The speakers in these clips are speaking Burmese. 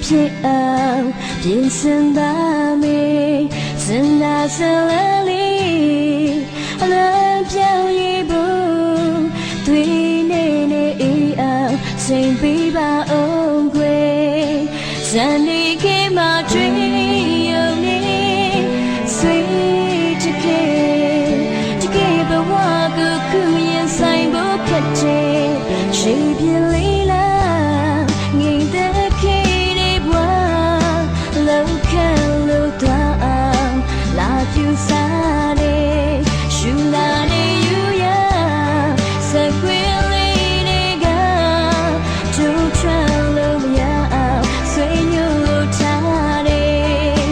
ဖြစ်အောင်ပြင်ဆင်ပါမယ်စဉ်းစားစလလေးအလားပြောင်းရဖို့သွေးနေအေးအောင်စိတ်ပေးပါအောင်ကွယ်ဇန်နေခေမှာတွေ့ရုံနဲ့ဆွေးတကယ်ဘဝကိုခုရင်ဆိုင်ဖို့ခက်တယ်ရှိပြလေးလားငိမ့်တဲ့ခေတွေဘဝလောက်ခံလို့တော့အောင်လာပြူစားတယ်ရှူလာနေယူရစကွေးလေးတွေကဒူထန်လို့မရအောင်ဆွေးညို့ထားတယ်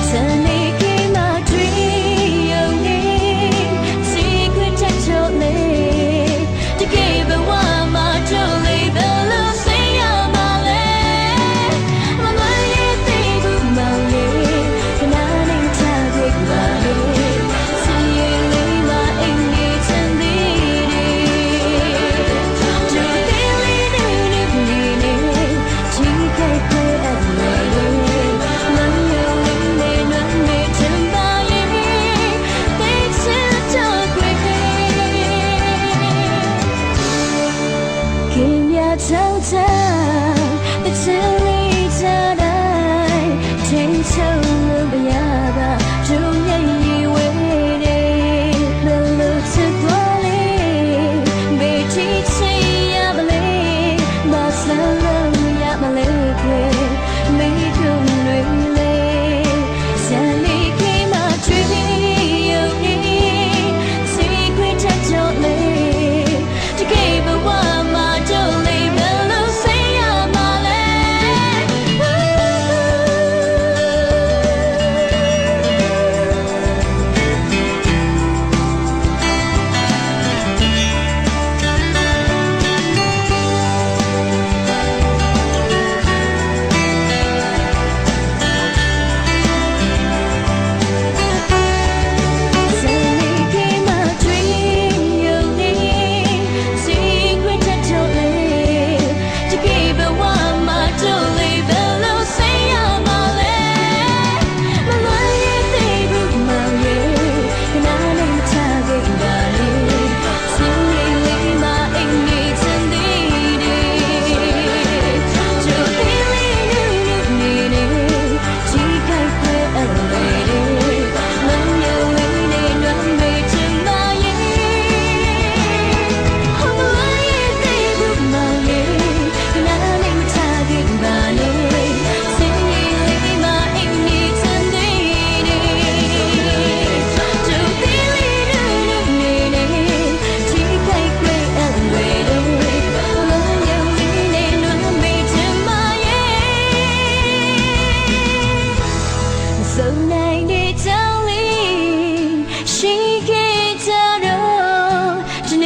စနေခေမှာတွေ့ရုံနဲ့စီခွင့်ချက်ချလေတကယ်ဘဝမှာတို့လေးဘယ်လိုစိတ်ရမှာလဲမမရဲ့တေးဘူးမောင်လေးခဏနေထားခဲ့ပါလေစီရင်လေးမအိမ်နေချင်သေးတယ်တို့လေးလေးနေနေချီးခဲ့ခွဲအပ်နေမမရဲ့လေးနေနွမ်းနေချင်ပါရဲ့သိချင်တော့ခွဲခင်ဗျာချောင်းချာတဲ့ချင်လေးချာတိုင်းချင်းချုံလို့မရပါကျုံညင်ဝဲတယ်ဘယ်လိုချစ်သွားလဲဘေးချီချီရမလဲမဆန်းလို့ရမလဲခွေမိထုံတွေလေဇန်နေခေမှာတွေ့ရုံနဲ့စီခွင့်ချက်ချလေတကယ်ဘဝမှာတို့လေးဘယ်လိုစိတ်ရမှာလဲစုံနိုင်တဲ့ကြောင်းလေးရှိခဲ့ကြတော့ဒီ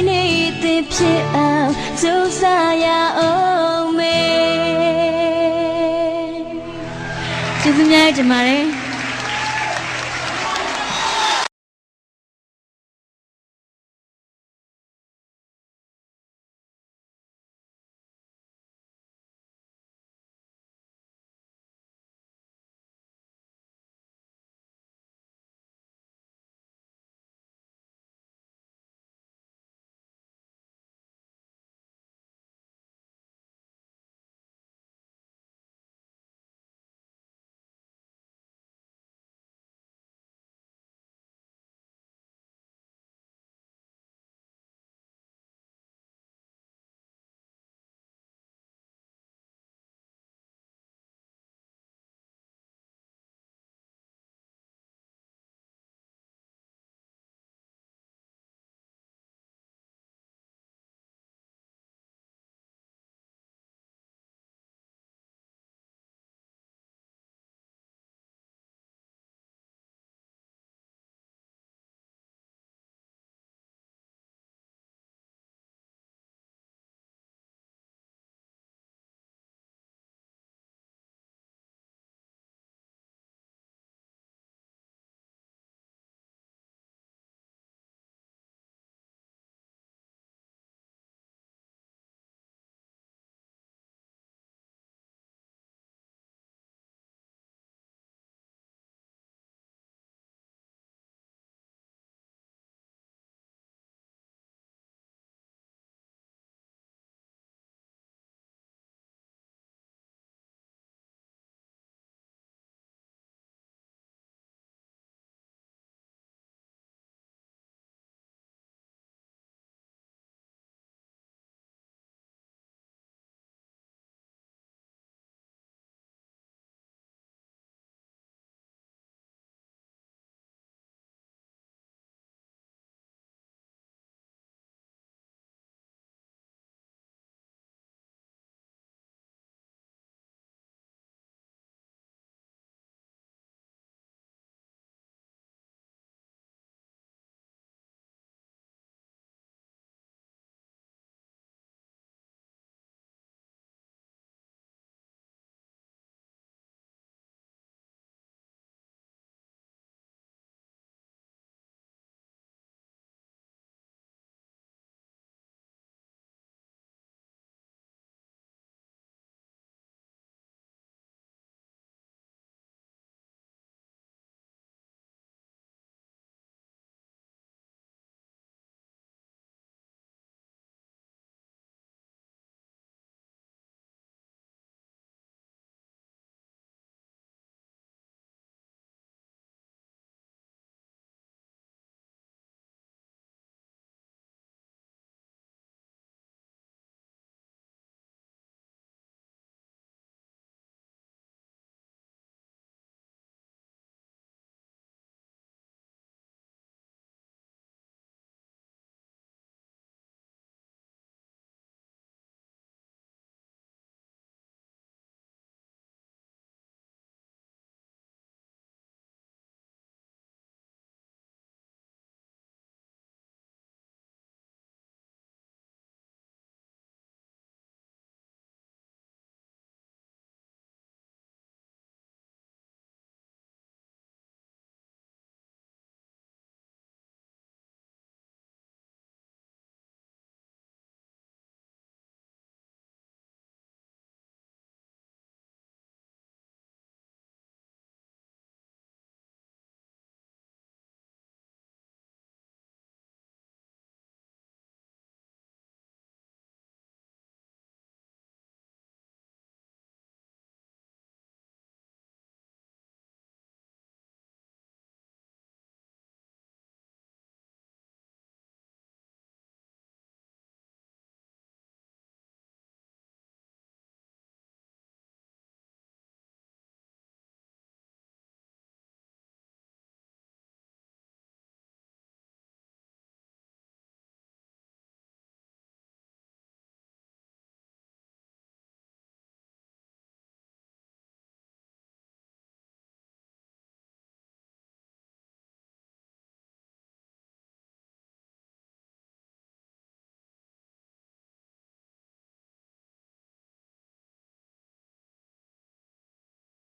နေ့သင်ဖြစ်အောင်ကြိုးစားရအောင်မေကျေးဇူးများတင်ပါတယ်